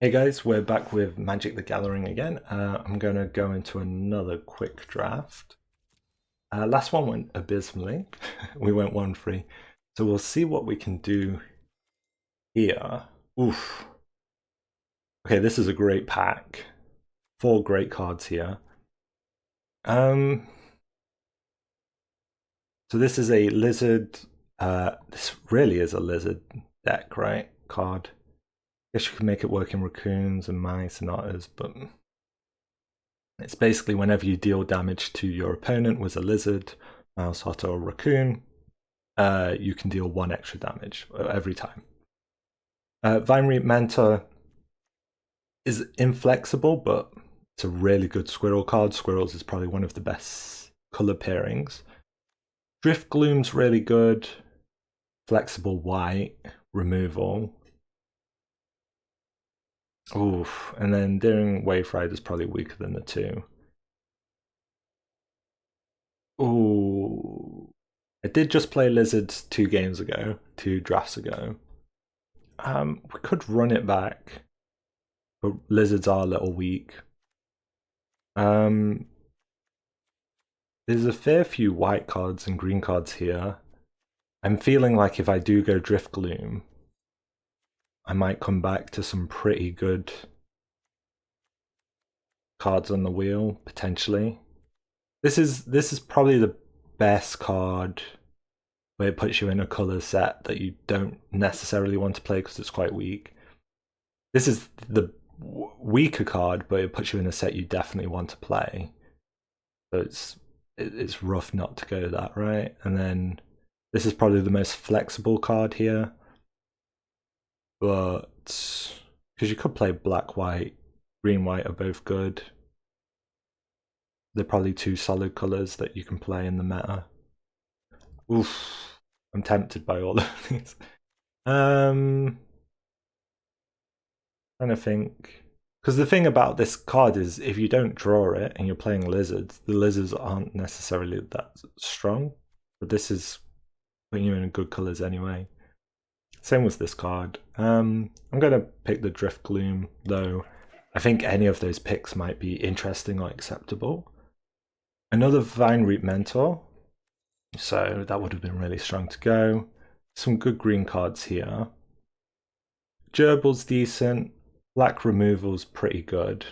Hey guys, we're back with Magic the Gathering again. I'm going to go into another quick draft. Last one went abysmally. We went 1-3. So we'll see what we can do here. Oof. Okay, this is a great pack. 4 great cards here. So this is a lizard. This really is a lizard deck, right? Card. Guess you can make it work in raccoons and mice and otters, but it's basically whenever you deal damage to your opponent with a lizard, mouse, otter, or raccoon, you can deal 1 extra damage every time. Ravine Mentor is inflexible, but it's a really good squirrel card. Squirrels is probably one of the best color pairings. Driftgloom's really good. Flexible white, removal. Oof, and then Daring Waverider is probably weaker than the 2. Ooh, I did just play Lizards 2 games ago, 2 drafts ago. We could run it back, but Lizards are a little weak. There's a fair few white cards and green cards here. I'm feeling like if I do go Driftgloom, I might come back to some pretty good cards on the wheel, potentially. This is probably the best card where it puts you in a color set that you don't necessarily want to play because it's quite weak. This is the weaker card, but it puts you in a set you definitely want to play. So it's rough not to go that, right? And then this is probably the most flexible card here. But because you could play black, white, green, white are both good. They're probably 2 solid colors that you can play in the meta. Oof, I'm tempted by all of these. Trying to think. Because the thing about this card is if you don't draw it and you're playing lizards, the lizards aren't necessarily that strong. But this is putting you in good colors anyway. Same with this card. I'm going to pick the Driftgloom, though. I think any of those picks might be interesting or acceptable. Another Ravine Mentor. So that would have been really strong to go. Some good green cards here. Gerbil's decent. Black removal's pretty good.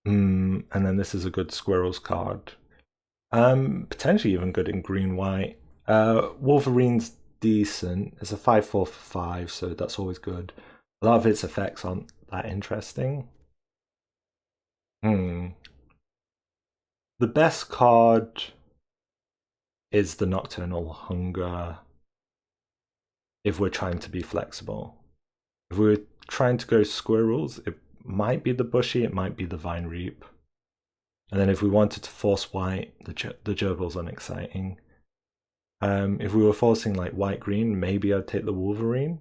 And then this is a good Squirrels card. Potentially even good in green-white. Wolverine's decent. It's a 5/4 for 5, so that's always good. A lot of its effects aren't that interesting. The best card is the Nocturnal Hunger if we're trying to be flexible. If we're trying to go squirrels, it might be the Bushy, it might be the Vine Reap. And then if we wanted to force white, the Gerbil's unexciting. If we were forcing like white-green, maybe I'd take the Wolverine.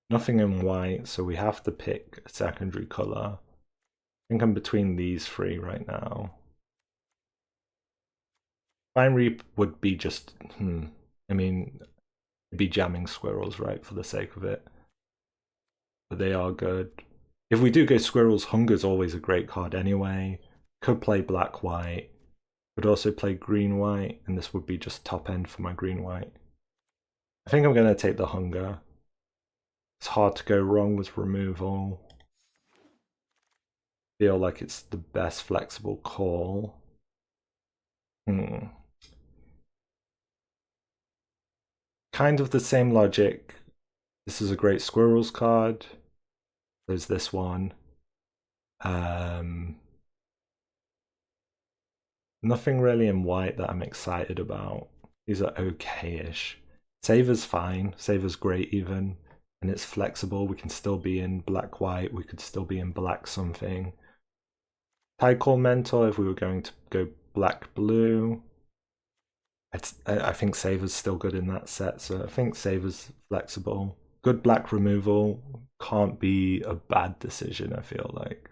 Nothing in white, so we have to pick a secondary color. I think I'm between these 3 right now. Vine Reap would be just, I mean, it'd be jamming squirrels, right, for the sake of it. But they are good. If we do go squirrels, Hunger's always a great card anyway. Could play black-white. Could also play green-white, and this would be just top end for my green-white. I think I'm going to take the Hunger. It's hard to go wrong with removal. Feel like it's the best flexible call. Kind of the same logic. This is a great Squirrels card. There's this one. Nothing really in white that I'm excited about. These are okay-ish. Savor's fine. Savor's great even. And it's flexible. We can still be in black-white. We could still be in black something. Tidecaller Mentor if we were going to go black-blue. I think Savor's still good in that set, so I think Savor's flexible. Good black removal can't be a bad decision, I feel like.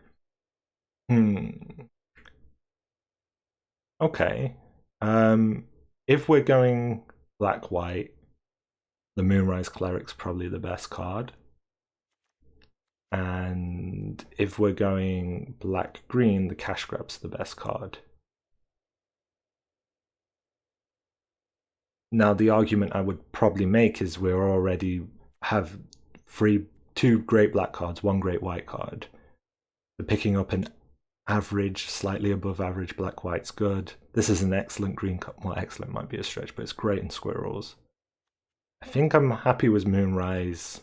Okay. If we're going black-white, The Moonrise Cleric's probably the best card. And if we're going black-green, the Cash Grab's the best card. Now, the argument I would probably make is we already have two great black cards, one great white card. So picking up an average, slightly above average black-white's good. This is an excellent green card. Well, excellent might be a stretch, but it's great in squirrels. I think I'm happy with Moonrise.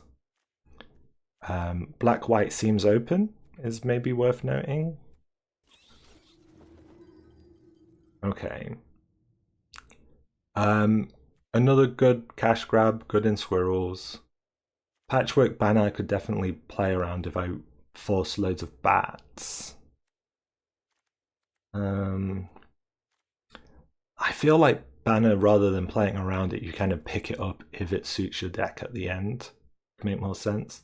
Black-white seems open, is maybe worth noting. Okay. Another good cash grab, good in squirrels. Patchwork Banner I could definitely play around if I force loads of bats. I feel like Banner, rather than playing around it, you kind of pick it up if it suits your deck at the end to make more sense.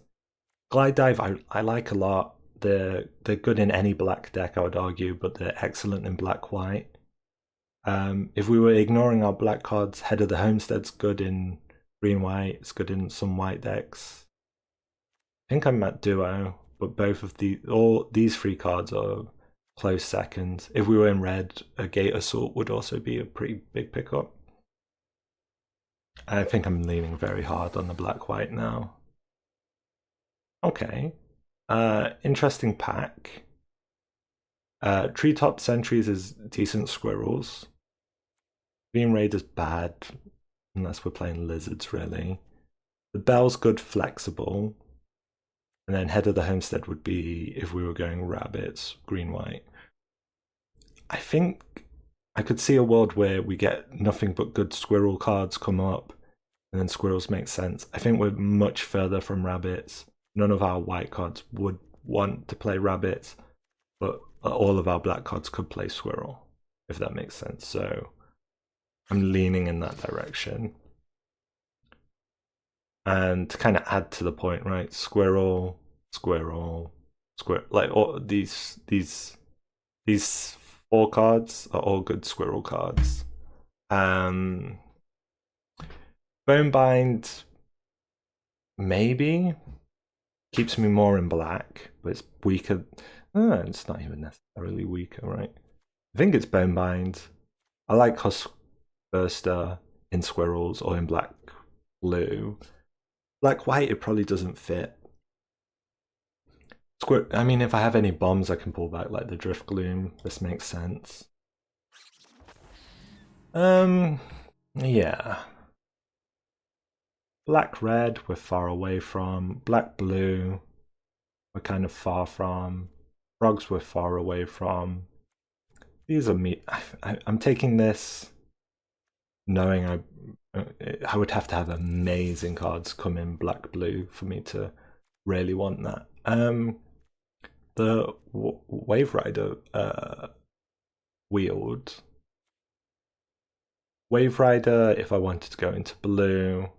Glidedive I like a lot. They're good in any black deck, I would argue, but they're excellent in black-white. If we were ignoring our black cards, Head of the Homestead's good in green-white, it's good in some white decks. I think I'm at Duo, but both of these three cards are close seconds. If we were in red, a Gate Assault would also be a pretty big pickup. I think I'm leaning very hard on the black-white now. Okay. Interesting pack. Treetop Sentries is decent squirrels. Ravine Raider's bad, unless we're playing lizards, really. The Bell's good flexible. And then Head of the Homestead would be if we were going rabbits, green-white. I think I could see a world where we get nothing but good squirrel cards come up, and then squirrels make sense. I think we're much further from rabbits. None of our white cards would want to play rabbits, but all of our black cards could play squirrel, if that makes sense. So I'm leaning in that direction. And to kind of add to the point, right? Squirrel, squirrel, squirrel. Like all these four cards are all good squirrel cards. Bonebind, maybe. Keeps me more in black, but it's weaker. It's not even necessarily weaker, right? I think it's Bonebind. I like Huskburster in squirrels or in black-blue. Black-white, it probably doesn't fit. I mean, if I have any bombs, I can pull back like the Driftgloom. This makes sense. Yeah. Black-red, we're far away from. Black-blue, we're kind of far from. Frogs, we're far away from. These are me. I'm taking this knowing I would have to have amazing cards come in black-blue for me to really want that. The Waverider wield. Waverider, if I wanted to go into blue,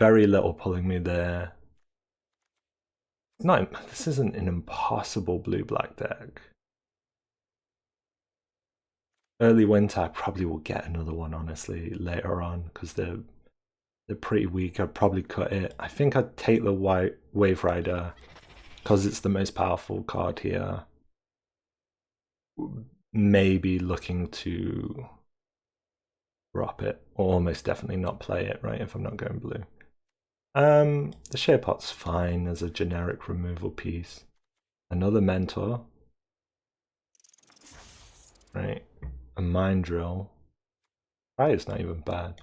very little pulling me there. This isn't an impossible blue-black deck. Early winter, I probably will get another one, honestly, later on, because they're pretty weak. I'd probably cut it. I think I'd take the white Waverider, because it's the most powerful card here. Maybe looking to drop it, or almost definitely not play it, right, if I'm not going blue. The Sharepot's fine as a generic removal piece. Another Mentor. Right. A Mind Drill. Fire's not even bad.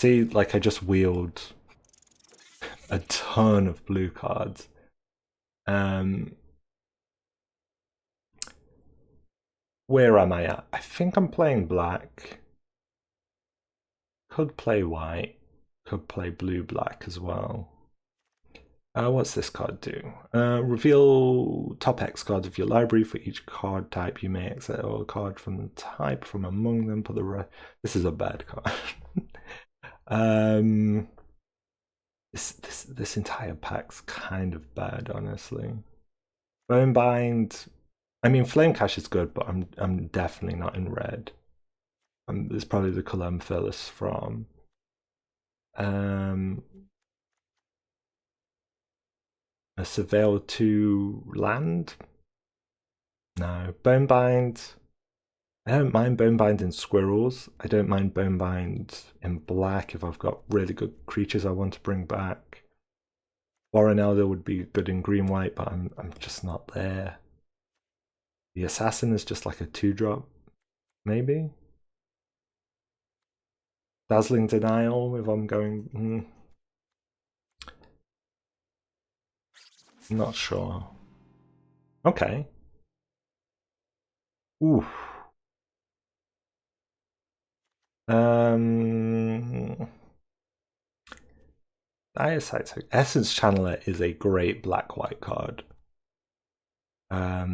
See, like I just wheeled a ton of blue cards. Where am I at? I think I'm playing black. Could play white. Could play blue-black as well. What's this card do? Reveal top X cards of your library. For each card type you may exile a card from the type from among them for the rest. This is a bad card. This entire pack's kind of bad, honestly. Bonebind. I mean, Flame Cash is good, but I'm definitely not in red. It's probably the colour I'm furthest from. a Surveil 2 land? No. Bonebind. I don't mind Bonebind in squirrels. I don't mind Bonebind in black if I've got really good creatures I want to bring back. Warren Elder would be good in green-white, but I'm just not there. The Assassin is just like a 2-drop, maybe? Dazzling Denial if I'm going... Not sure. Okay. Ooh. Essence Channeler is a great black-white card. I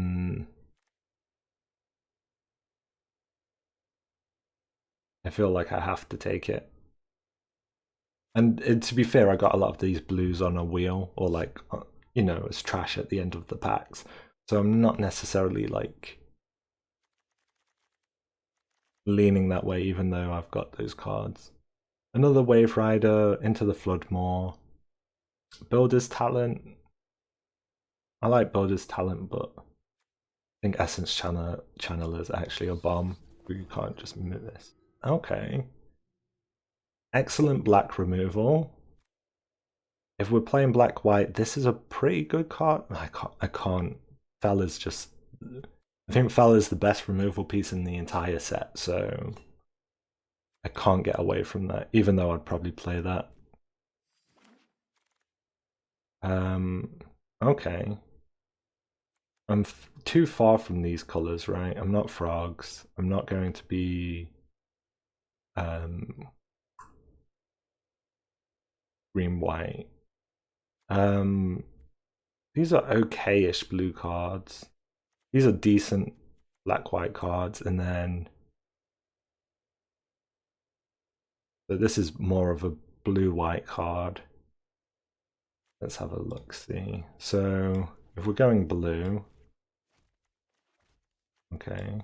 feel like I have to take it. And to be fair, I got a lot of these blues on a wheel, or like, you know, as trash at the end of the packs. So I'm not necessarily like leaning that way, even though I've got those cards. Another Waverider, Into the Floodmoor. Builder's Talent. I like Builder's Talent, but I think Essence Channeler is actually a bomb. You can't just move this. Okay. Excellent black removal. If we're playing black-white, this is a pretty good card. I can't. Fella's just... I think Fella's the best removal piece in the entire set, so I can't get away from that, even though I'd probably play that. Okay. I'm too far from these colors, right? I'm not frogs. I'm not going to be green-white. These are okay-ish blue cards. These are decent black-white cards, and then so this is more of a blue-white card. Let's have a look, see. So if we're going blue, okay,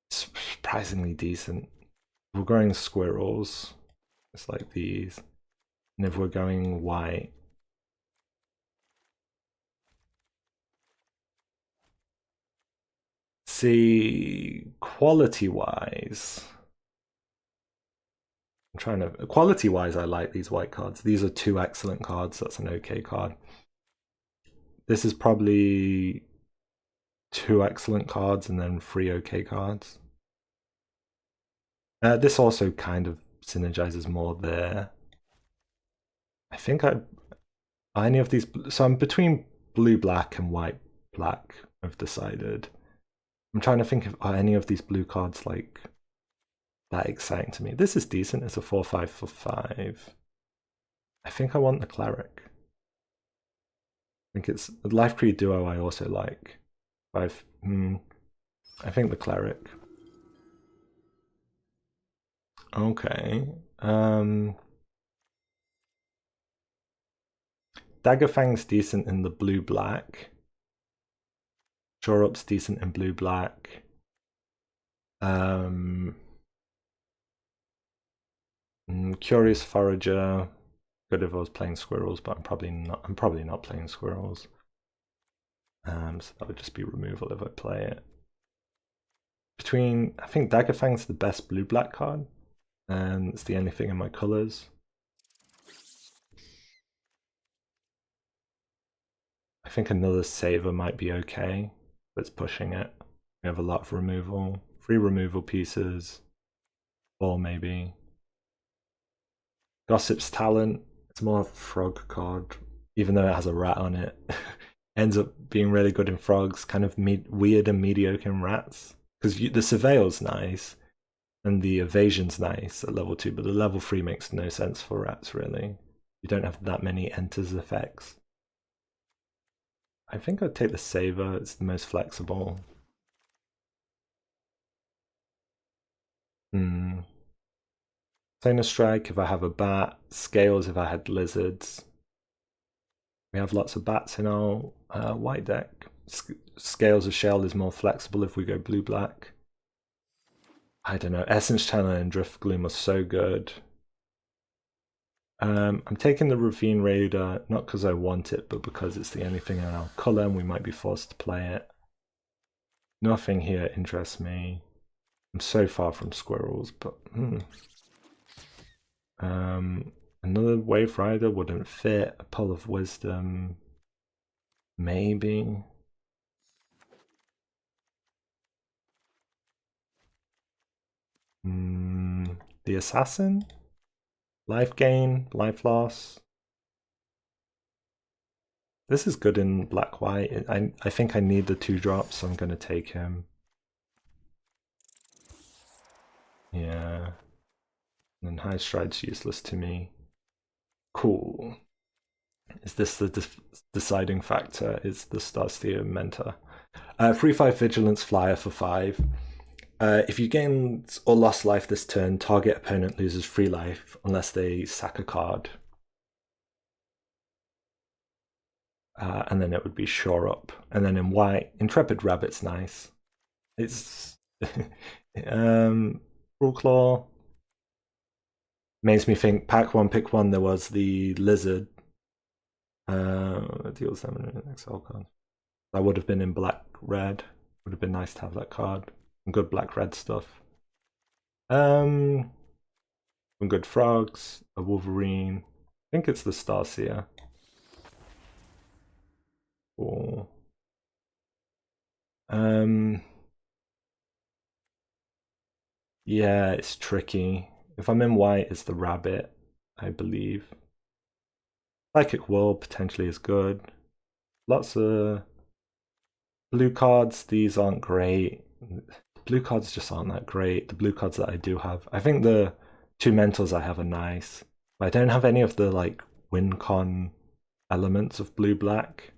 surprisingly decent. If we're going squirrels, it's like these, and if we're going white, see, quality-wise, I'm trying to... Quality-wise, I like these white cards. These are 2 excellent cards. That's an okay card. This is probably 2 excellent cards and then 3 okay cards. This also kind of synergizes more there. I think any of these... So I'm between blue-black and white-black, I've decided. I'm trying to think if any of these blue cards like that exciting to me. This is decent. It's a 4/5 for 5. I think I want the Cleric. I think it's the Lifecreed Duo I also like. I think the Cleric. Okay. Daggerfang's decent in the blue-black. Shore Up's decent in blue-black. Curious Forager, good if I was playing squirrels, but I'm probably not playing squirrels. So that would just be removal if I play it. I think Daggerfang's the best blue-black card, and it's the only thing in my colors. I think another Savor might be okay, but it's pushing it. We have a lot of removal, 3 removal pieces, 4 maybe. Gossip's Talent, it's more a frog card, even though it has a rat on it. Ends up being really good in frogs, kind of weird and mediocre in rats. Because the Surveil's nice, and the Evasion's nice at level 2, but the level 3 makes no sense for rats, really. You don't have that many Enters effects. I think I'd take the Savor, it's the most flexible. Sonar Strike if I have a bat, Scales if I had lizards. We have lots of bats in our white deck. Scales of Shale is more flexible if we go blue-black. I don't know, Essence Channel and Driftgloom are so good. I'm taking the Ravine Raider, not because I want it, but because it's the only thing in our colour and we might be forced to play it. Nothing here interests me. I'm so far from squirrels, but another Waverider wouldn't fit. A Pull of Wisdom, maybe. The Assassin? Life gain, life loss. This is good in black-white. I think I need the 2-drop, so I'm going to take him. Yeah. And then High Stride's useless to me. Cool. Is this the deciding factor? Is the Starseer Mentor. 3/5 Vigilance Flyer for 5. If you gained or lost life this turn, target opponent loses 3 life unless they sack a card. And then it would be Shore Up. And then in white, Intrepid Rabbit's nice. It's Cruel Claw. Makes me think pack 1, pick 1, there was the Lizard. Deals them an exile card. That would have been in black-red. Would have been nice to have that card. Some good black-red stuff. Some good frogs, a Wolverine. I think it's the Starseer. Cool. Yeah, it's tricky. If I'm in white, it's the rabbit, I believe. Psychic Whorl potentially is good. Lots of blue cards. These aren't great. Blue cards just aren't that great. The blue cards that I do have. I think the 2 mentors I have are nice. But I don't have any of the like win con elements of blue-black.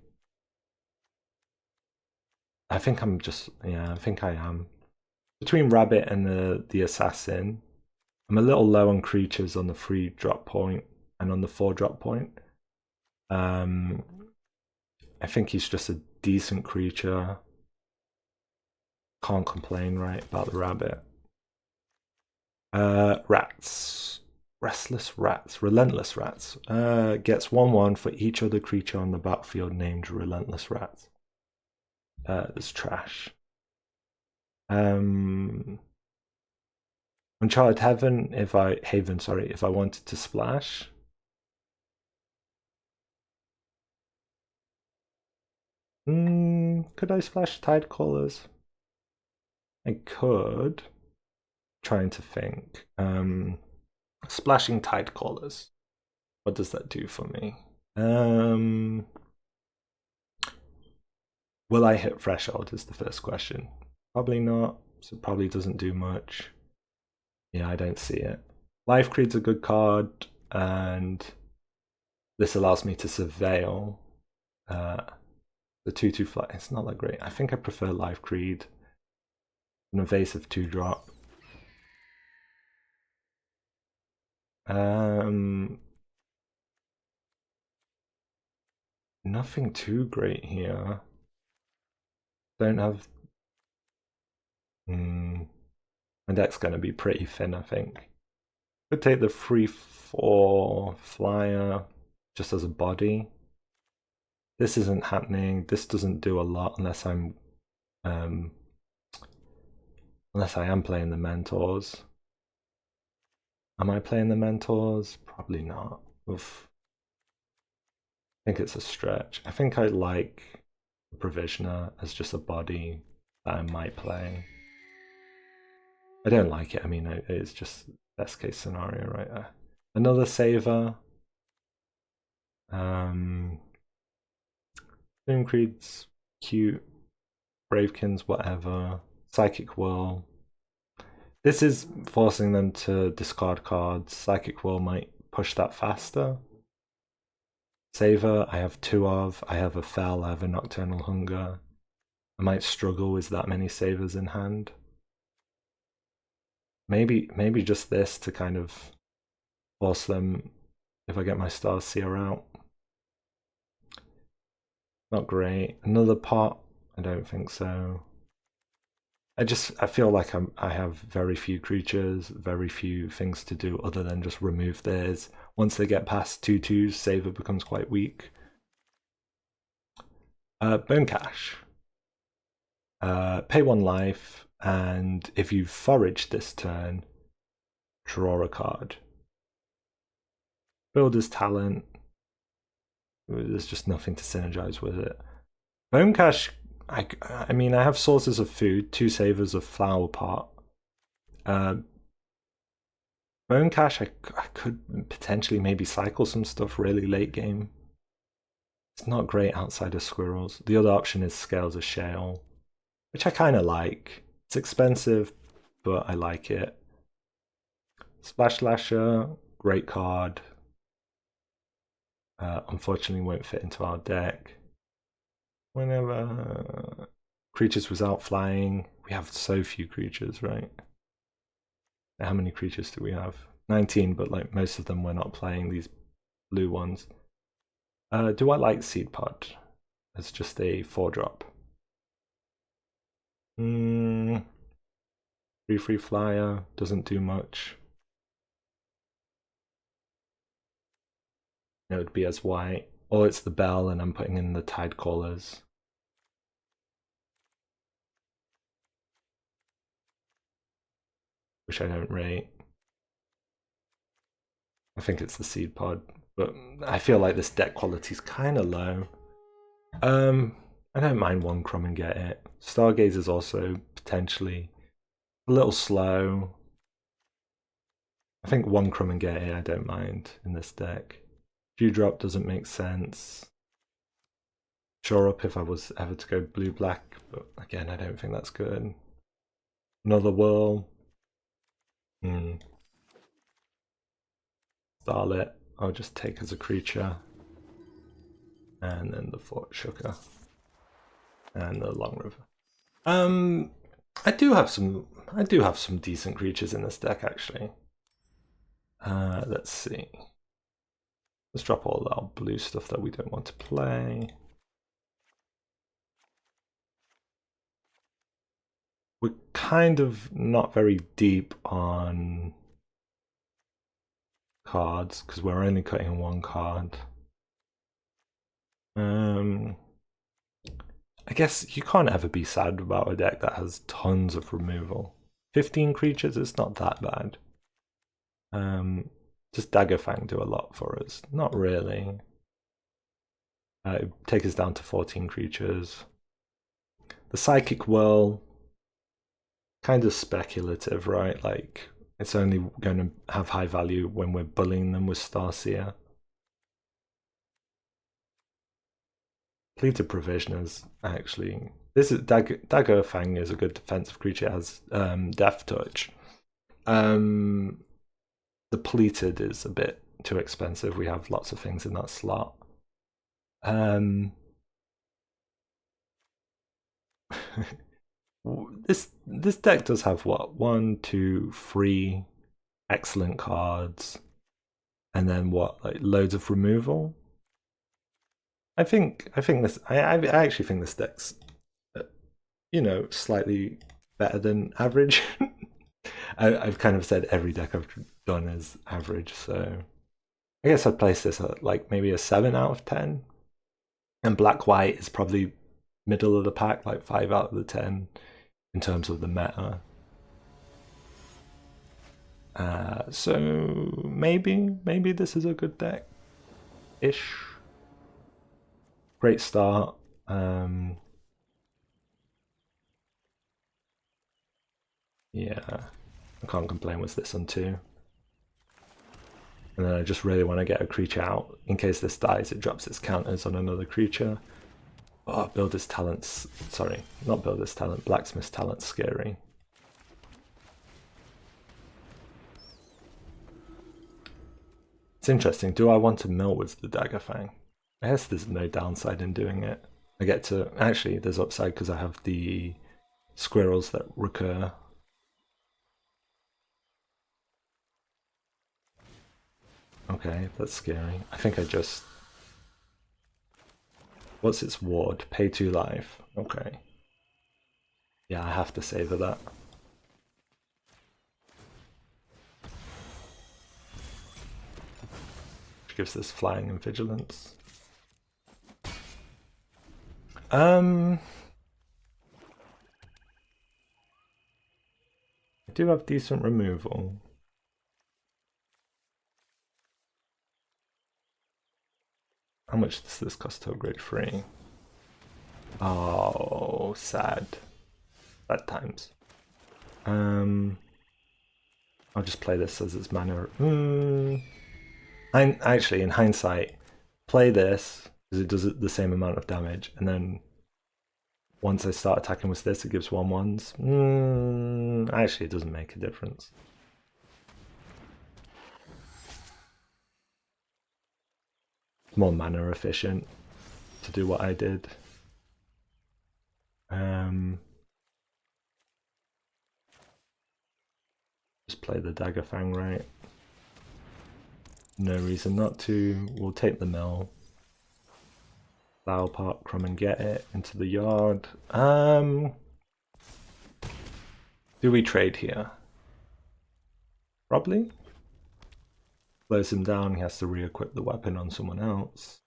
I think I'm just, yeah, I think I am. Between Rabbit and the Assassin, I'm a little low on creatures on the 3-drop point and on the 4-drop point. I think he's just a decent creature. Can't complain, right, about the Rabbit. Rats. Restless Rats. Relentless Rats. Gets 1/1 for each other creature on the battlefield named Relentless Rats. That's trash. Uncharted Haven, if I wanted to splash. Could I splash Tidecallers? I could. Trying to think. Splashing Tidecallers. What does that do for me? Will I hit threshold is the first question. Probably not, so it probably doesn't do much. Yeah, I don't see it. Lifecreed's a good card, and this allows me to surveil. The 2/2 fly, it's not that great. I think I prefer Lifecreed. An evasive 2-drop. Nothing too great here. Don't have. My deck's going to be pretty thin, I think. Could take the 3/4 flyer just as a body. This isn't happening. This doesn't do a lot unless I'm unless I am playing the mentors. Am I playing the mentors? Probably not. Oof. I think it's a stretch. I think I like the Provisioner as just a body that I might play. I don't like it. I mean, it's just best case scenario right there. Another Savor. Doomcreed's cute. Bravekins, whatever. Psychic Whorl. This is forcing them to discard cards. Psychic Whorl might push that faster. Savor, I have 2 of. I have a Fel, I have a Nocturnal Hunger. I might struggle with that many Savors in hand. Maybe just this to kind of force them if I get my Starseer out. Not great. Another pot? I don't think so. I feel like I have very few creatures, very few things to do other than just remove theirs. Once they get past 2/2s, Savor becomes quite weak. Bone Cache. Pay 1 life, and if you forage this turn, draw a card. Builder's Talent. There's just nothing to synergize with it. Bone Cache, I mean, I have sources of food, 2 savers of Flower Pot. Bone Cache, I could potentially maybe cycle some stuff really late game. It's not great outside of squirrels. The other option is Scales of Shale, which I kind of like. It's expensive, but I like it. Splash Lasher, great card. Unfortunately won't fit into our deck. Whenever creatures without flying, we have so few creatures, right? How many creatures do we have? 19, but like most of them we're not playing, these blue ones. Do I like Seedpod? It's just a 4-drop. 3/3 flyer, doesn't do much. It would be as white. Or it's the bell and I'm putting in the Tidecallers. Which I don't rate. I think it's the Seedpod, but I feel like this deck quality is kind of low. I don't mind one Crumb and Get It. Stargaze is also potentially a little slow. I think one Crumb and Get It I don't mind in this deck. Dewdrop doesn't make sense. Shore Up if I was ever to go blue-black, but again, I don't think that's good. Another Whirl. Starlit, I'll just take as a creature. And then the Thought Shucker. And the Long River. I do have some decent creatures in this deck actually. Let's see. Let's drop all our blue stuff that we don't want to play. We're kind of not very deep on cards because we're only cutting 1 card. I guess you can't ever be sad about a deck that has tons of removal. 15 creatures is not that bad. Just Daggerfang do a lot for us. Not really. Take us down to 14 creatures. The Psychic Whorl, kind of speculative, right? Like, it's only going to have high value when we're bullying them with Starseer. Pileated Provisioners, actually. This is Daggerfang is a good defensive creature. It has Death Touch. The Pileated is a bit too expensive. We have lots of things in that slot. This deck does have what? 1, 2, 3 excellent cards, and then what? Like loads of removal. I actually think this deck's, you know, slightly better than average. I've kind of said every deck I've done is average, so I guess I'd place this at like maybe a 7 out of 10. And black-white is probably middle of the pack, like 5 out of the 10 in terms of the meta. So maybe this is a good deck-ish. Great start. Yeah, I can't complain with this on 2. And then I just really want to get a creature out. In case this dies, it drops its counters on another creature. Oh, Builder's Talent's... Sorry, not Builder's Talent, Blacksmith's Talent's scary. It's interesting. Do I want to mill with the Daggerfang? I guess there's no downside in doing it. I get to... Actually, there's upside because I have the squirrels that recur. Okay, that's scary. I think I just... What's its ward? Pay 2 life. Okay. Yeah, I have to savor that. Which gives this flying and vigilance. I do have decent removal. How much does this cost to upgrade? 3? Oh, sad. Bad times. I'll just play this as its mana. Actually, in hindsight, play this because it does the same amount of damage, and then once I start attacking with this, it gives 1/1s. Actually, it doesn't make a difference. It's more mana efficient to do what I did. Just play the Daggerfang, right? No reason not to. We'll take the mill. Flower Pot, Crumb and Get It into the yard. Do we trade here? Probably. Slows him down, he has to re-equip the weapon on someone else.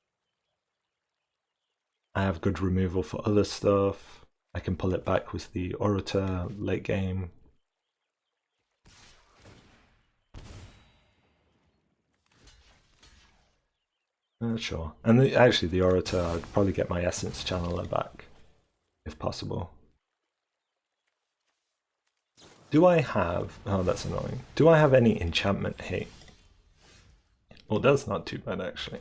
I have good removal for other stuff. I can pull it back with the Orator late game. Sure. And actually the Orator, I'd probably get my Essence Channeler back, if possible. Do I have... oh, that's annoying. Do I have any enchantment hate? Well, that's not too bad, actually.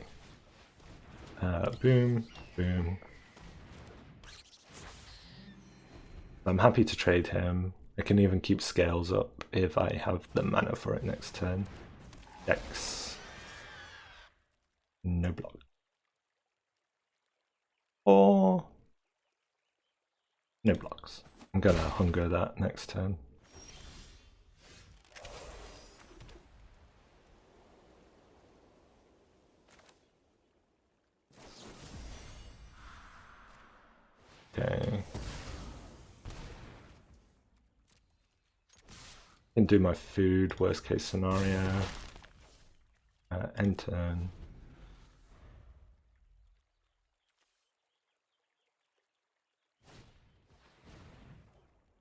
Boom, boom. I'm happy to trade him. I can even keep Scales up if I have the mana for it next turn. Dex. No block. Or... no blocks. I'm gonna hunger that next turn. Okay. Can do my food, worst case scenario. End turn.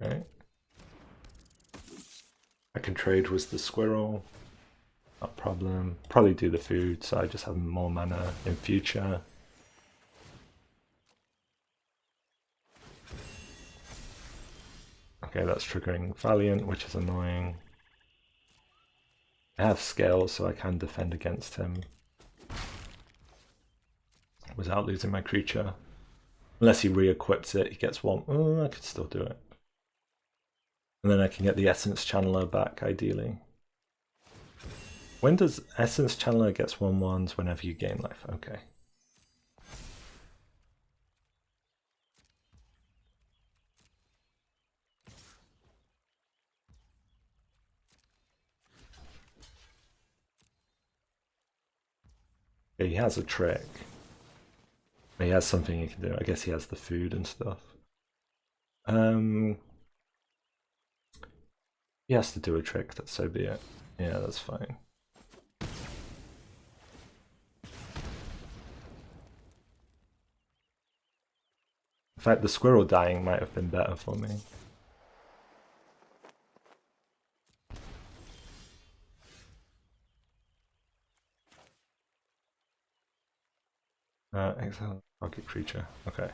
Okay. I can trade with the squirrel. Not a problem. Probably do the food, so I just have more mana in future. Okay, that's triggering Valiant, which is annoying. I have Scales, so I can defend against him without losing my creature. Unless he re-equips it, he gets 1. Oh, I could still do it. And then I can get the Essence Channeler back, ideally. When does Essence Channeler gets 1/1s whenever you gain life? Okay. Yeah, he has a trick. He has something he can do. I guess he has the food and stuff. He has to do a trick, that so be it. Yeah, that's fine. In fact, the squirrel dying might have been better for me. Exile target creature. Okay.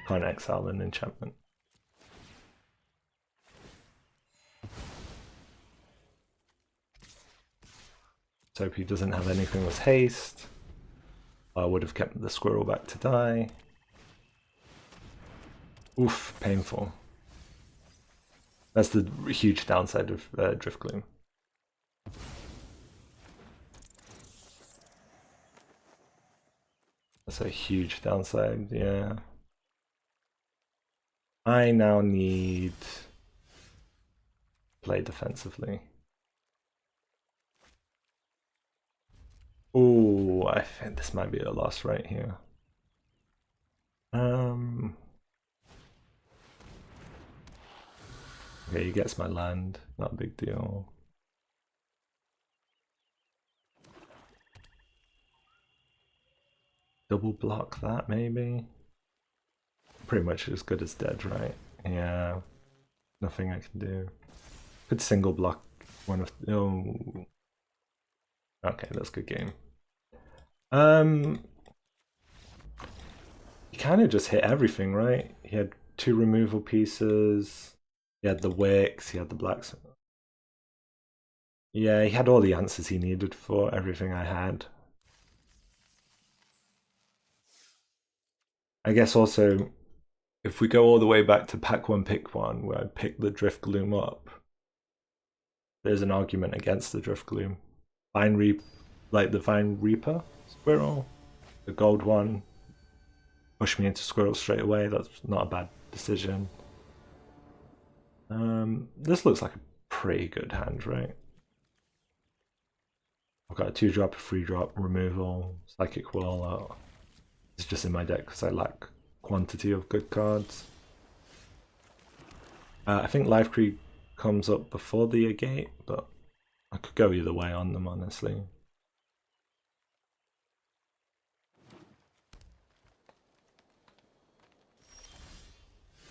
Can't exile an enchantment. So if he doesn't have anything with haste, I would have kept the squirrel back to die. Oof, painful. That's the huge downside of Driftgloom. That's a huge downside, yeah. I now need to play defensively. Oh, I think this might be a loss right here. Okay, he gets my land, not a big deal. Double block that, maybe? Pretty much as good as dead, right? Yeah, nothing I can do. Could single block one of... Oh. Okay, that's a good game. He kind of just hit everything, right? He had 2 removal pieces. He had the wicks, he had the blacksmith. Yeah, he had all the answers he needed for everything I had. I guess also, if we go all the way back to pack 1, pick 1, where I picked the Driftgloom up, there's an argument against the Driftgloom. Like the Vine Reaper Squirrel, the gold one, push me into Squirrel straight away. That's not a bad decision. This looks like a pretty good hand, right? I've got a 2-drop, a 3-drop, removal, Psychic Whorl. It's just in my deck because I lack quantity of good cards. I think Lifecreed comes up before the Agate, but I could go either way on them, honestly.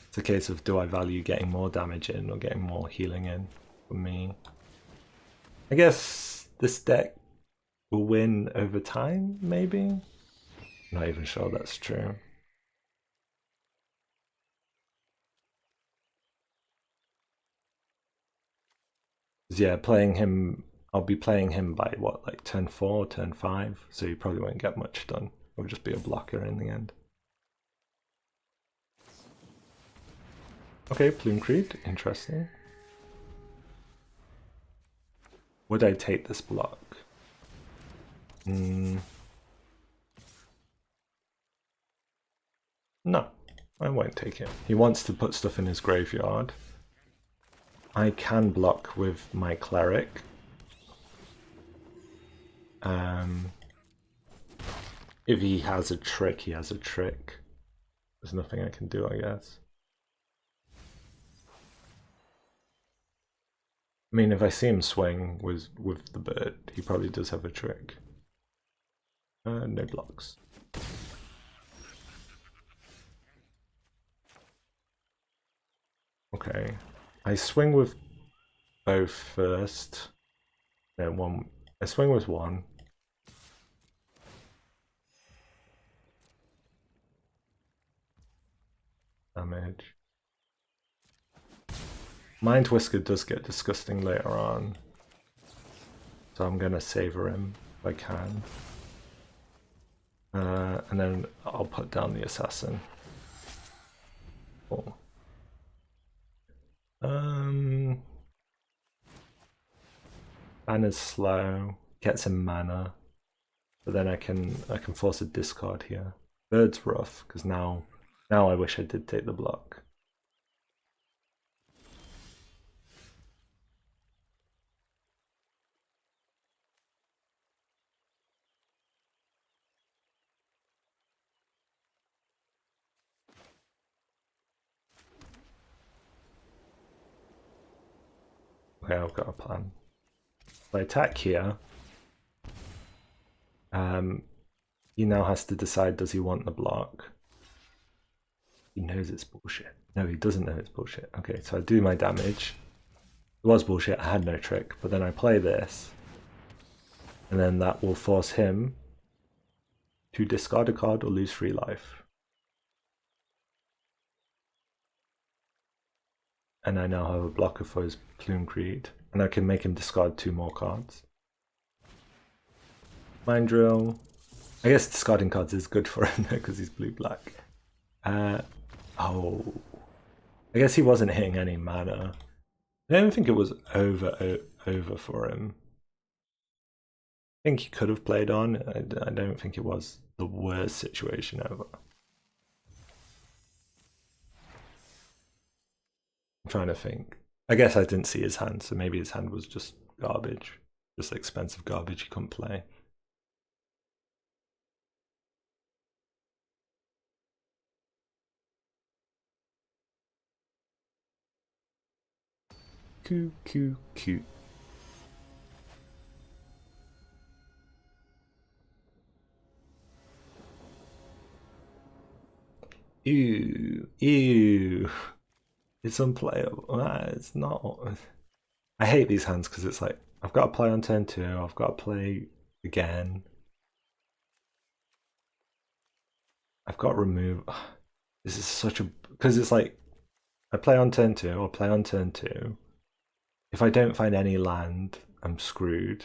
It's a case of, do I value getting more damage in or getting more healing in for me? I guess this deck will win over time, maybe? Not even sure that's true. Yeah, playing him, I'll be playing him by what, like turn 4, turn 5, so you probably won't get much done. It'll just be a blocker in the end. Okay, Bloomcreed, interesting. Would I take this block? No, I won't take it. He wants to put stuff in his graveyard. I can block with my Cleric. If he has a trick, he has a trick. There's nothing I can do, I guess. I mean, if I see him swing with the bird, he probably does have a trick. No blocks. Okay, I swing with both first. No, one. I swing with one. Damage. Mind Whisker does get disgusting later on, so I'm gonna savor him if I can. And then I'll put down the assassin. Cool. Mana's slow, gets him mana, but then I can force a discard here. Bird's rough, because now I wish I did take the block. Okay, I've got a plan. If I attack here, he now has to decide, does he want the block? He knows it's bullshit. No, he doesn't know it's bullshit. Okay, so I do my damage. It was bullshit, I had no trick, but then I play this. And then that will force him to discard a card or lose 3 life. And I now have a blocker for his Bloomcreed, and I can make him discard 2 more cards. Mind Drill. I guess discarding cards is good for him because he's blue-black. Oh. I guess he wasn't hitting any mana. I don't think it was over for him. I think he could have played on. I don't think it was the worst situation ever. I'm trying to think. I guess I didn't see his hand, so maybe his hand was just garbage. Just expensive garbage he couldn't play. Cute. Ew. It's unplayable. It's not. I hate these hands because it's like, I've got to play on turn 2, I've got to play again. I've got to remove. This is such a. Because it's like, I play on turn 2, or play on turn 2. If I don't find any land, I'm screwed.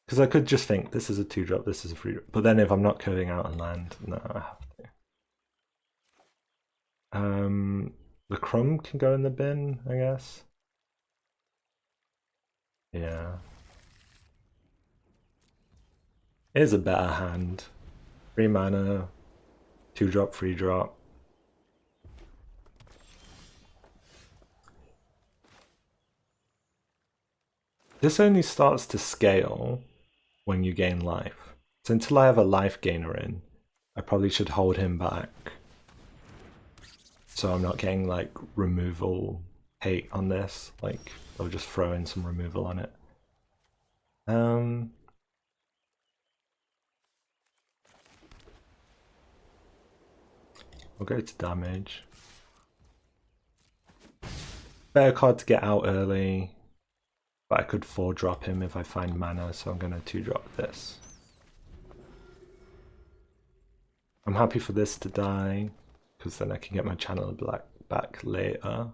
Because I could just think, this is a 2-drop, this is a 3-drop. But then if I'm not curving out on land, no, I have to. The Crumb can go in the bin, I guess. Yeah. Here's a better hand. 3 mana, 2-drop, 3-drop. This only starts to scale when you gain life. So until I have a life gainer in, I probably should hold him back. So I'm not getting like removal hate on this. Like, I'll just throw in some removal on it. We'll go to damage. Better card to get out early. But I could 4-drop him if I find mana, so I'm going to 2-drop this. I'm happy for this to die, because then I can get my channel back later.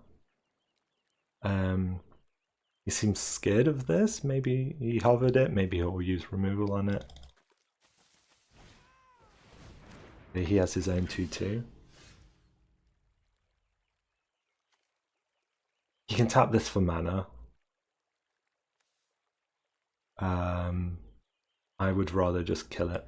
He seems scared of this. Maybe he hovered it. Maybe he'll use removal on it. He has his own 2/2. He can tap this for mana. I would rather just kill it.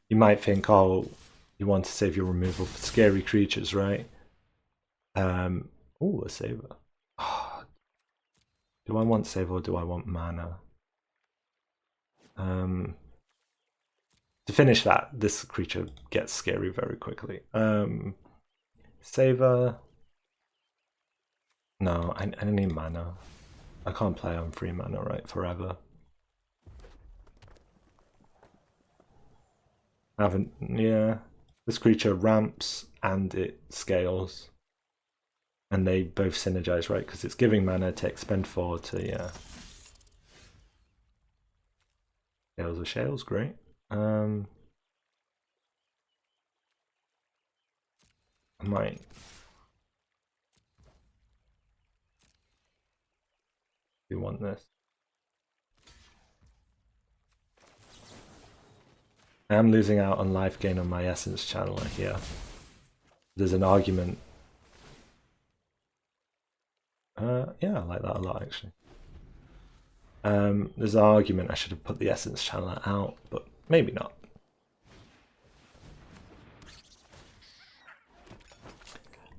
You might think, oh, you want to save your removal for scary creatures, right? Oh, a Savor. Oh, do I want Savor or do I want mana? To finish that, this creature gets scary very quickly. Savor. No, I need mana. I can't play on 3 mana, right? Forever. I haven't. Yeah. This creature ramps and it scales. And they both synergize, right? Because it's giving mana to expend 4 to, yeah. Scales of Shale's great. I might. Do you want this? I am losing out on life gain on my Essence Channeler here. There's an argument. Yeah, I like that a lot actually. There's an argument I should have put the Essence Channeler out, but maybe not.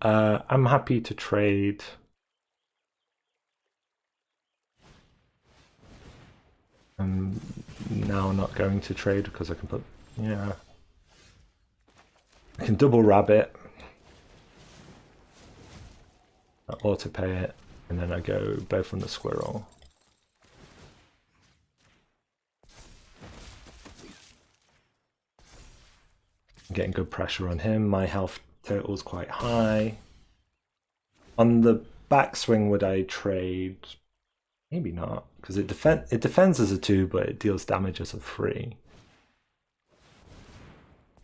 I'm happy to trade. I'm now not going to trade because I can put, yeah. I can double Rabbit, auto pay it, and then I go both on the Squirrel. I'm getting good pressure on him. My health total's quite high. On the backswing, would I trade? Maybe not, because it defends as a 2, but it deals damage as a 3.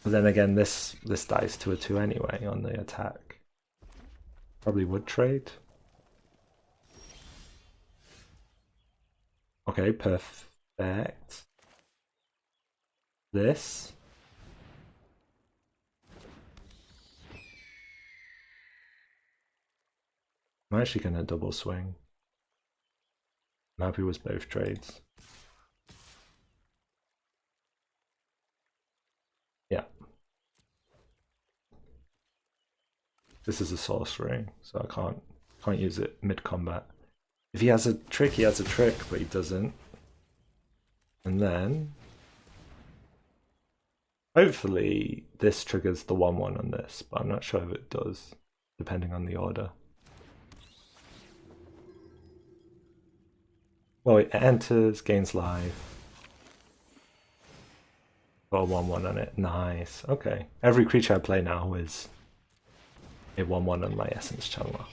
But then again, this dies to a 2 anyway on the attack. Probably would trade. Okay, perfect. This. I'm actually going to double swing. I'm happy with both trades. Yeah. This is a sorcery, so I can't use it mid-combat. If he has a trick, he has a trick, but he doesn't. And then hopefully this triggers the 1/1 on this, but I'm not sure if it does, depending on the order. Well, it enters, gains life. Got a 1/1 on it. Nice. Okay. Every creature I play now is a 1/1 on my Essence Channeler.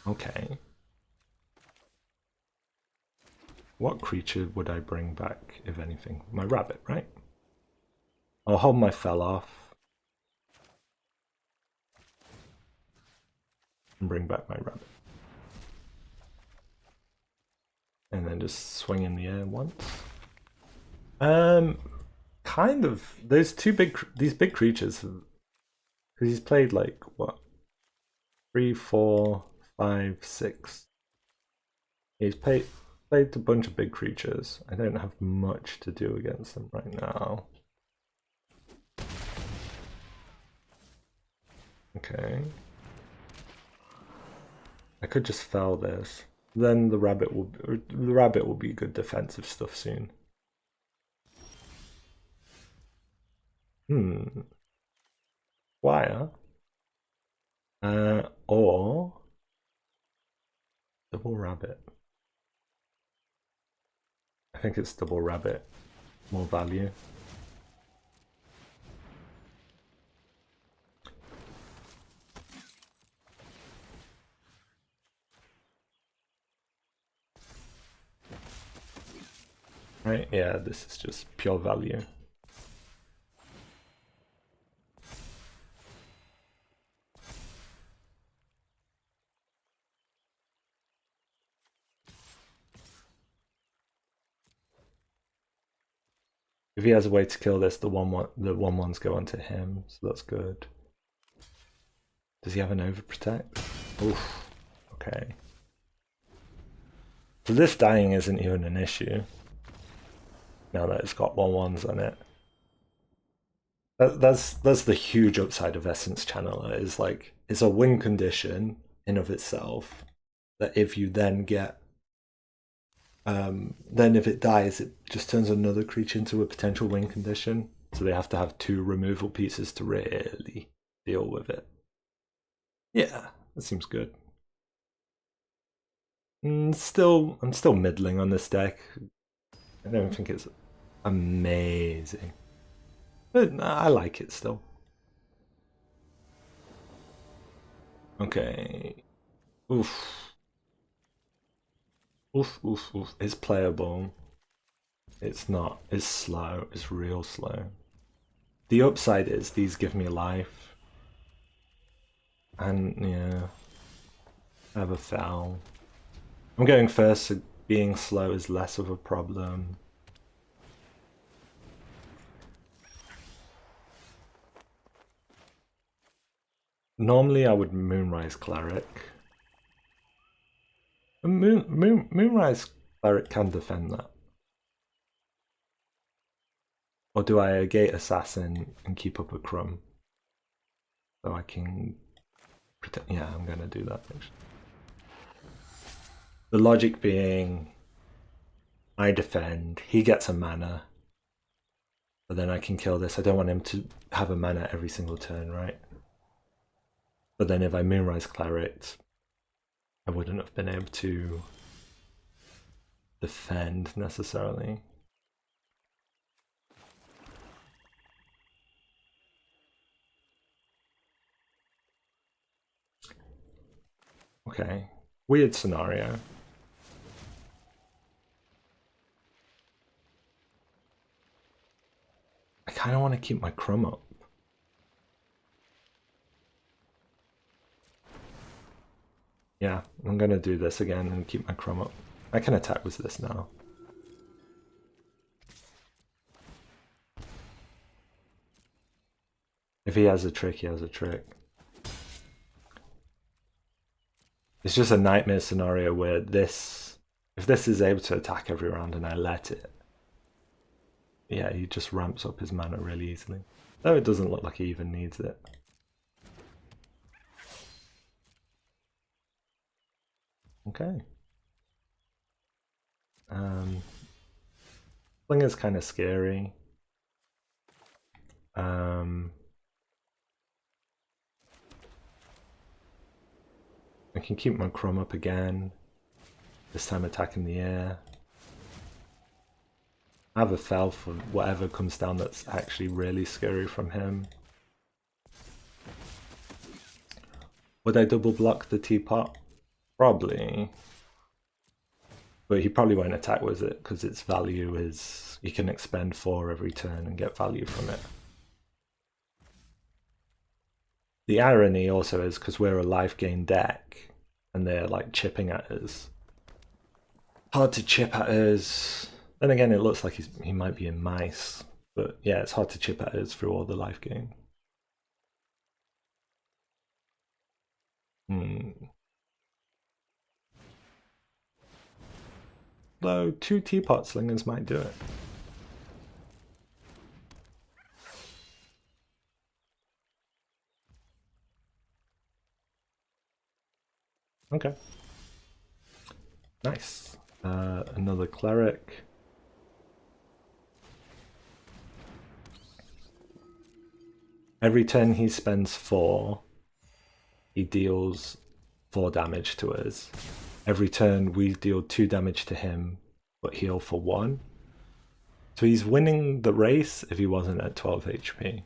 Okay. What creature would I bring back, if anything? My rabbit, right? I'll hold my fell off. And bring back my rabbit. And then just swing in the air once. Kind of. These big creatures. Because he's played like, what? 3, 4, 5, 6. He's played a bunch of big creatures. I don't have much to do against them right now. Okay. I could just fell this. Then the rabbit will be good defensive stuff soon. Squire. Or double rabbit. I think it's double rabbit. More value. Right, yeah, this is just pure value. If he has a way to kill this, the 1/1s go onto him, so that's good. Does he have an overprotect? Oof. Okay. So this dying isn't even an issue. Now that it's got 1/1s on it. That's the huge upside of Essence Channeler, is like, it's a win condition in of itself, that if you then get then if it dies, it just turns another creature into a potential win condition. So they have to have 2 removal pieces to really deal with it. Yeah, that seems good. I'm still middling on this deck. I don't think it's amazing, but I like it still. Okay. Oof. Oof, oof, oof. It's playable. It's not. It's slow. It's real slow. The upside is these give me life. And, yeah. I have a foul. I'm going first, so being slow is less of a problem. Normally I would Moonrise Cleric. Moonrise Cleric can defend that. Or do I Agate Assassin and keep up a Crumb? So I can protect. Yeah, I'm gonna do that actually. The logic being, I defend, he gets a mana, but then I can kill this. I don't want him to have a mana every single turn, right? But then if I Moonrise Cleric, I wouldn't have been able to defend necessarily. Okay, weird scenario. I kind of want to keep my Crumb up. Yeah, I'm gonna do this again and keep my Crumb up. I can attack with this now. If he has a trick, he has a trick. It's just a nightmare scenario where this, if this is able to attack every round and I let it, yeah, he just ramps up his mana really easily. Though it doesn't look like he even needs it. Okay. Slinger's kind of scary. I can keep my Crumb up again. This time attacking the air. I have a fell for whatever comes down that's actually really scary from him. Would I double block the teapot? Probably. But he probably won't attack with it because its value is you can expend 4 every turn and get value from it. The irony also is because we're a life gain deck and they're like chipping at us. Hard to chip at us. Then again, it looks like he might be in mice. But yeah, it's hard to chip at us through all the life gain. Though 2 teapot slingers might do it. Okay. Nice. Another cleric. Every turn he spends 4, he deals 4 damage to us. Every turn we deal 2 damage to him, but heal for 1. So he's winning the race if he wasn't at 12 HP.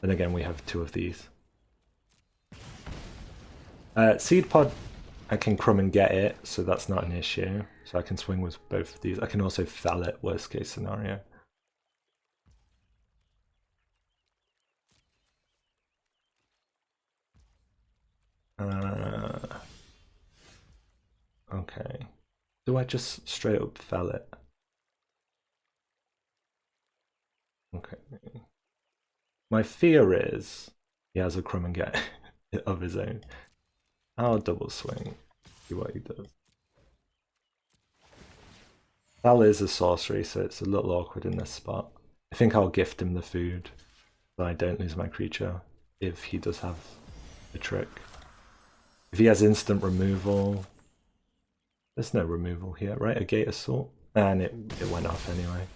Then again, we have 2 of these. Seedpod, I can Crumb and Get It, so that's not an issue. So I can swing with both of these. I can also fell it, worst case scenario. Okay. Do I just straight up fell it? Okay. My fear is he has a Crumb and Get It of his own. I'll double swing, see what he does. Val is a sorcery, so it's a little awkward in this spot. I think I'll gift him the food so I don't lose my creature if he does have a trick. If he has instant removal, there's no removal here, right? Agate Assault, and it went off anyway.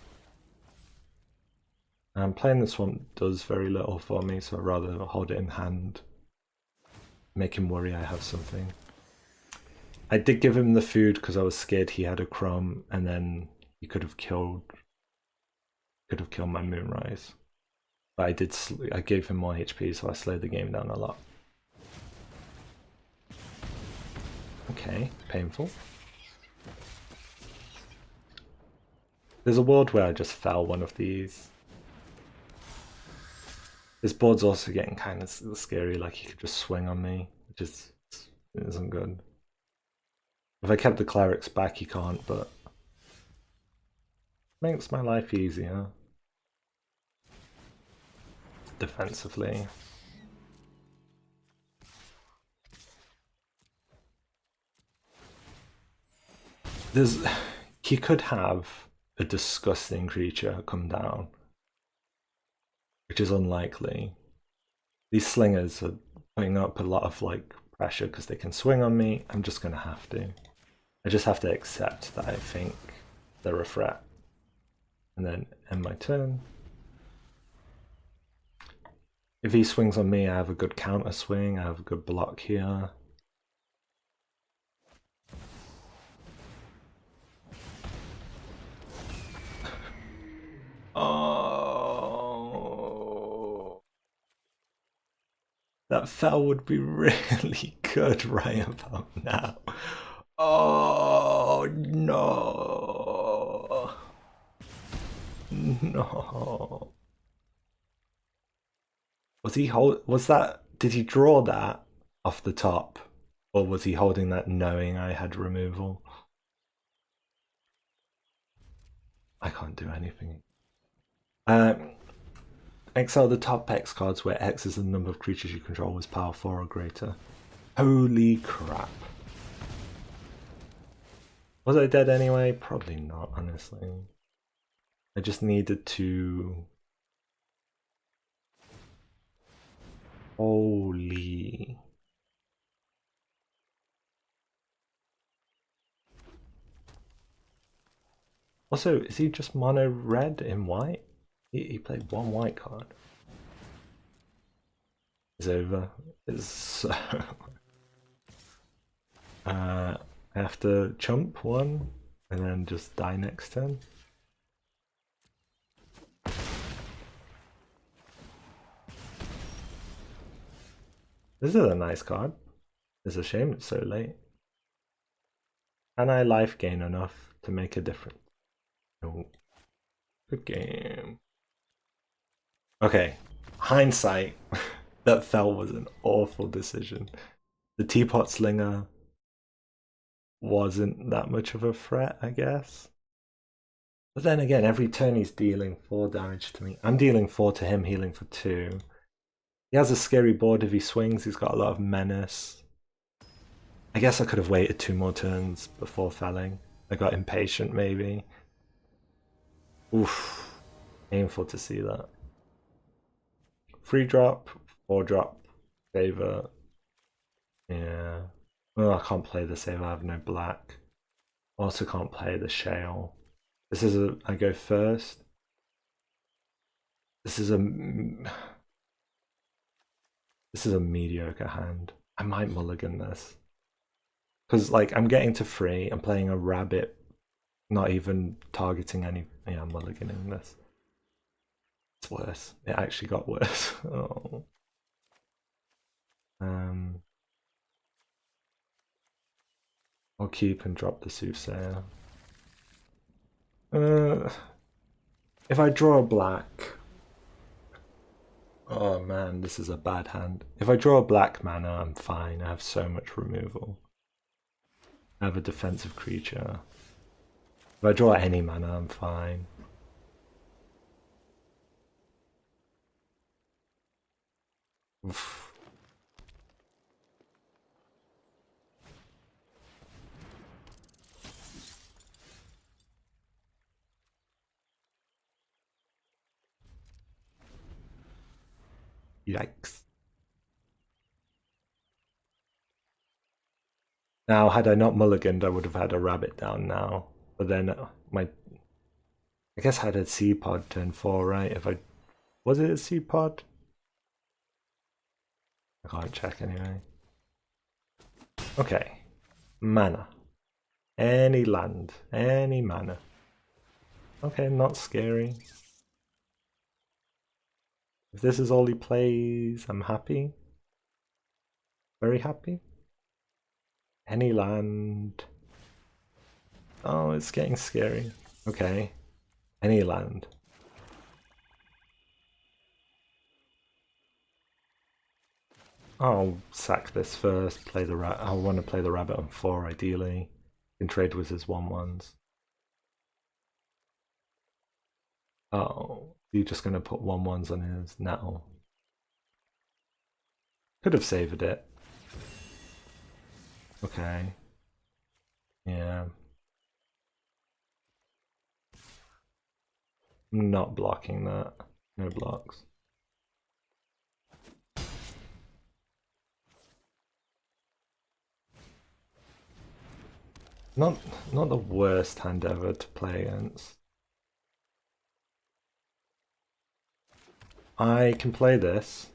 Playing this one does very little for me, so I'd rather hold it in hand. Make him worry I have something. I did give him the food because I was scared he had a Crumb, and then he could have killed my Moonrise. But I gave him more HP, so I slowed the game down a lot. Okay, painful. There's a world where I just fell one of these. This board's also getting kind of scary, like he could just swing on me, which isn't good. If I kept the clerics back, he can't, but makes my life easier defensively. He could have a disgusting creature come down, which is unlikely. These slingers are putting up a lot of like pressure because they can swing on me. I'm just gonna have to. I just have to accept that I think they're a threat. And then end my turn. If he swings on me, I have a good counter swing, I have a good block here. Oh, that fell would be really good right about now. Oh no. No. Did he draw that off the top? Or was he holding that knowing I had removal? I can't do anything. Exile the top X cards where X is the number of creatures you control was power 4 or greater. Holy crap. Was I dead anyway? Probably not, honestly. I just needed to... Holy... Also, is he just mono red in white? He played one white card. It's over. It's so... I have to chump one and then just die next turn. This is a nice card. It's a shame it's so late. And I life gain enough to make a difference. Oh, good game. Okay, hindsight. That fell was an awful decision. The Teapot Slinger wasn't that much of a threat, I guess. But then again, every turn he's dealing 4 damage to me. I'm dealing 4 to him, healing for 2. He has a scary board if he swings. He's got a lot of menace. I guess I could have waited 2 more turns before felling. I got impatient, maybe. Oof. Painful to see that. 3 drop, 4 drop, Savor. Yeah. Oh, I can't play the Savor, I have no black. Also can't play the Shale. This is a... I go first. This is a mediocre hand. I might mulligan this. Because, like, I'm getting to 3, I'm playing a rabbit, not even targeting any... Yeah, I'm mulliganing this. It's worse. It actually got worse. Oh. I'll keep and drop the Soothsayer. If I draw a black... Oh man, this is a bad hand. If I draw a black mana, I'm fine. I have so much removal. I have a defensive creature. If I draw any mana, I'm fine. Oof. Yikes. Now, had I not mulliganed, I would have had a rabbit down now. But then I guess I had a Seedpod turn 4, right? If I... Was it a Seedpod? I can't check anyway. Okay. Mana. Any land. Any mana. Okay, not scary. If this is all he plays, I'm happy. Very happy. Any land. Oh, it's getting scary. Okay. Any land. I'll sack this first, play the rat. I want to play the rabbit on 4 ideally. Can trade with his 1/1s. Oh, you're just going to put 1/1s on his nettle. Could have savored it. Okay. Yeah. I'm not blocking that. No blocks. Not the worst hand ever to play against. I can play this,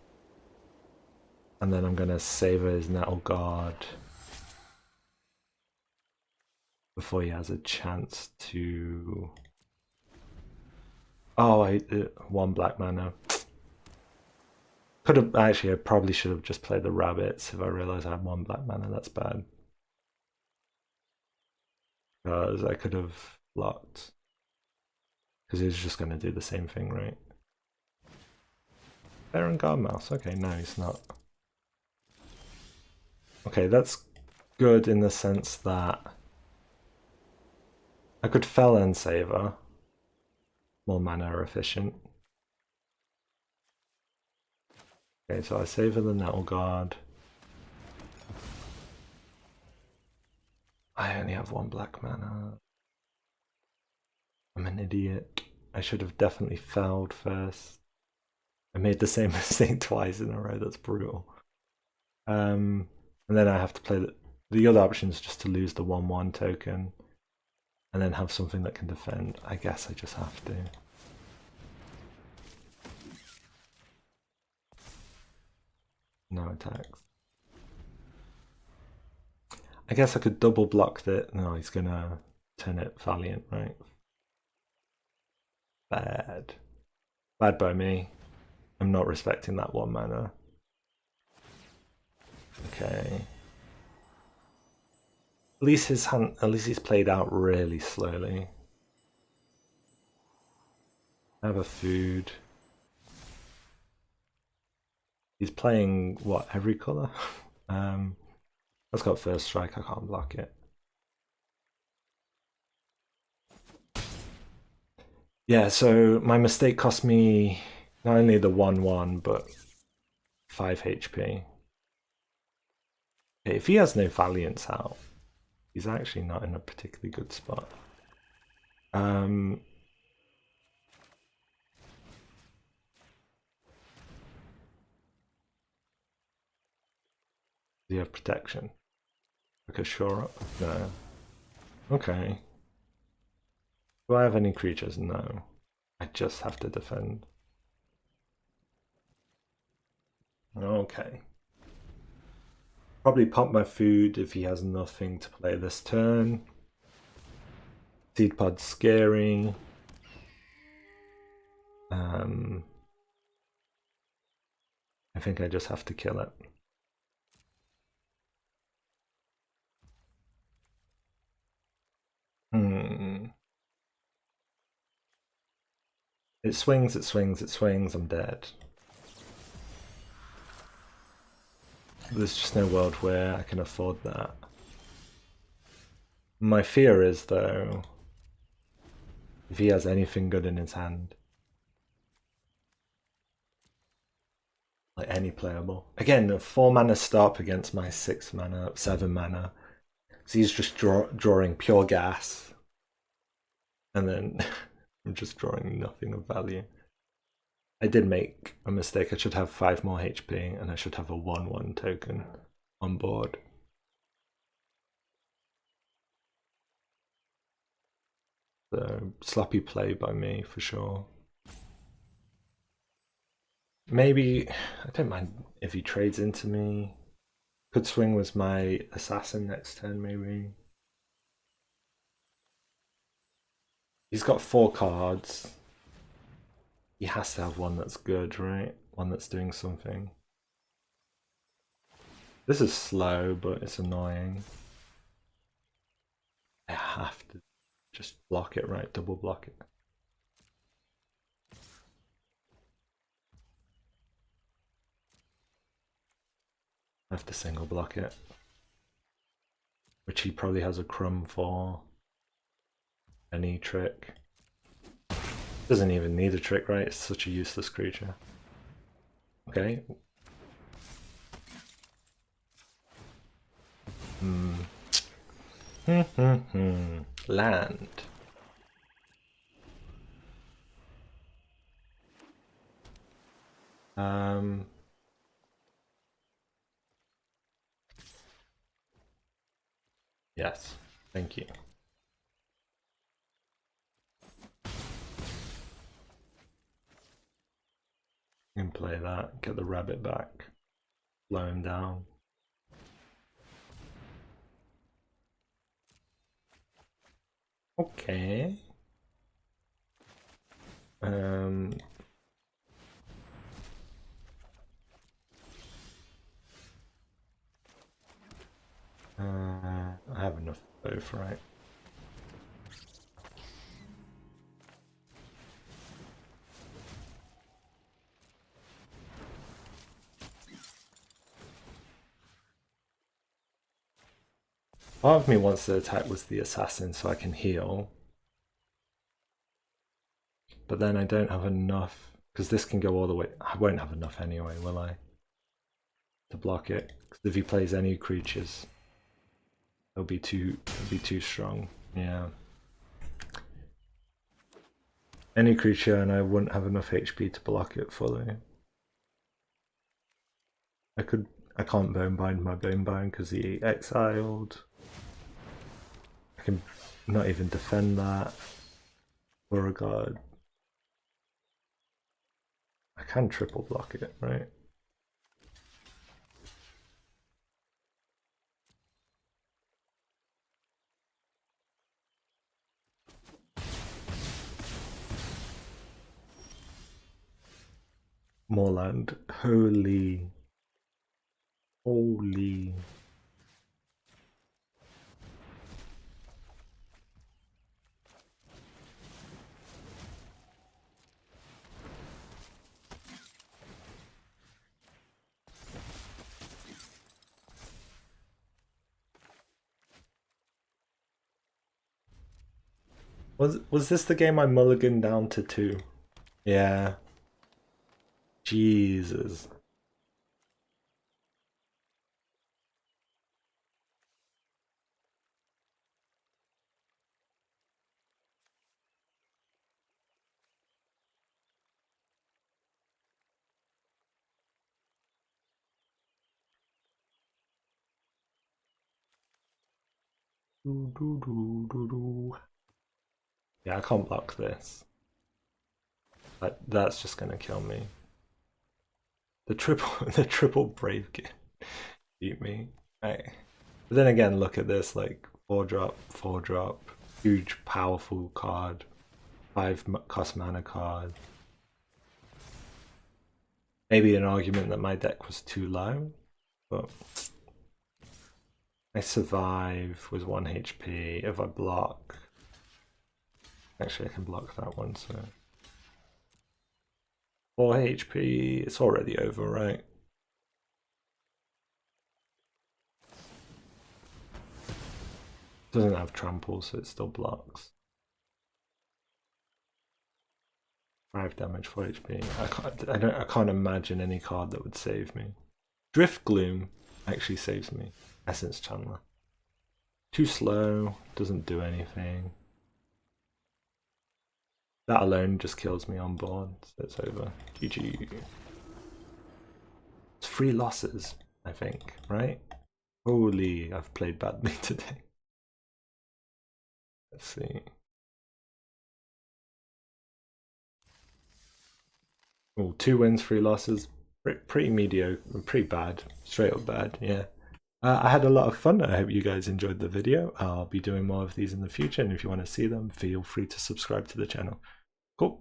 and then I'm gonna savor his Nettle Guard before he has a chance to... Oh, 1 black mana. Could have actually. I probably should have just played the rabbits if I realized I had 1 black mana. That's bad. Because I could have blocked. Because he was just going to do the same thing, right? Baron Guardmouse. Okay, no, he's not. Okay, that's good in the sense that I could fell and savor. More mana efficient. Okay, so I savor the Nettle Guard. I only have 1 black mana. I'm an idiot. I should have definitely felled first. I made the same mistake twice in a row. That's brutal. And then I have to play the other option is just to lose the 1/1 token. and then have something that can defend. I guess I just have to. No attacks. I guess I could double block that. No, he's gonna turn it Valiant, right? Bad. Bad by me. I'm not respecting that 1 mana. Okay. At least he's played out really slowly. Have a food. He's playing what, every colour? That's got first strike, I can't block it. Yeah, so my mistake cost me not only the 1/1, but 5 HP. Okay, if he has no Valiants out, he's actually not in a particularly good spot. Do you have protection? Like a shore up? No. Okay. Do I have any creatures? No. I just have to defend. Okay. Probably pop my food if he has nothing to play this turn. Seedpod scary. I think I just have to kill it. It swings, it swings, it swings, I'm dead. There's just no world where I can afford that. My fear is, though, if he has anything good in his hand, like any playable. Again, a 4 mana stop against my 6 mana, 7 mana. So he's just drawing pure gas. And then I'm just drawing nothing of value. I did make a mistake. I should have 5 more HP and I should have a 1/1 token on board. So sloppy play by me for sure. Maybe, I don't mind if he trades into me. Could swing with my assassin next turn maybe. He's got 4 cards. He has to have one that's good, right? One that's doing something. This is slow, but it's annoying. I have to just block it, right? Double block it. I have to single block it. Which he probably has a crumb for. Any trick. Doesn't even need a trick, right? It's such a useless creature. Okay. Land. Yes, thank you. You can play that, get the rabbit back, slow him down. Okay. I have enough both, right? Part of me wants to attack with the assassin so I can heal. But then I don't have enough, because this can go all the way. I won't have enough anyway, will I? To block it. Because if he plays any creatures, it'll be too strong. Yeah. Any creature and I wouldn't have enough HP to block it fully. I can't Bonebind my Bonebind because he exiled. I can not even defend that. Beauregard. I can triple block it, right? More land. Holy. Holy. Was this the game I mulliganed down to 2? Yeah. Jesus. Yeah, I can't block this. That's just gonna kill me. The triple brave kid beat me. Right. But then again, look at this, like 4-drop, 4-drop, huge powerful card, 5 cost mana card. Maybe an argument that my deck was too low, but I survive with 1 HP. If I block, actually I can block that one, so 4 HP, it's already over, right? Doesn't have trample, so it still blocks. 5 damage, 4 HP. I can't imagine any card that would save me. Driftgloom actually saves me. Essence Channeler. Too slow, doesn't do anything. That alone just kills me on board, so it's over. GG. It's 3 losses, I think, right? Holy, I've played badly today. Let's see. Oh, 2 wins, 3 losses. Pretty mediocre, pretty bad. Straight up bad, yeah. I had a lot of fun. I hope you guys enjoyed the video. I'll be doing more of these in the future, and if you want to see them, feel free to subscribe to the channel. Cool.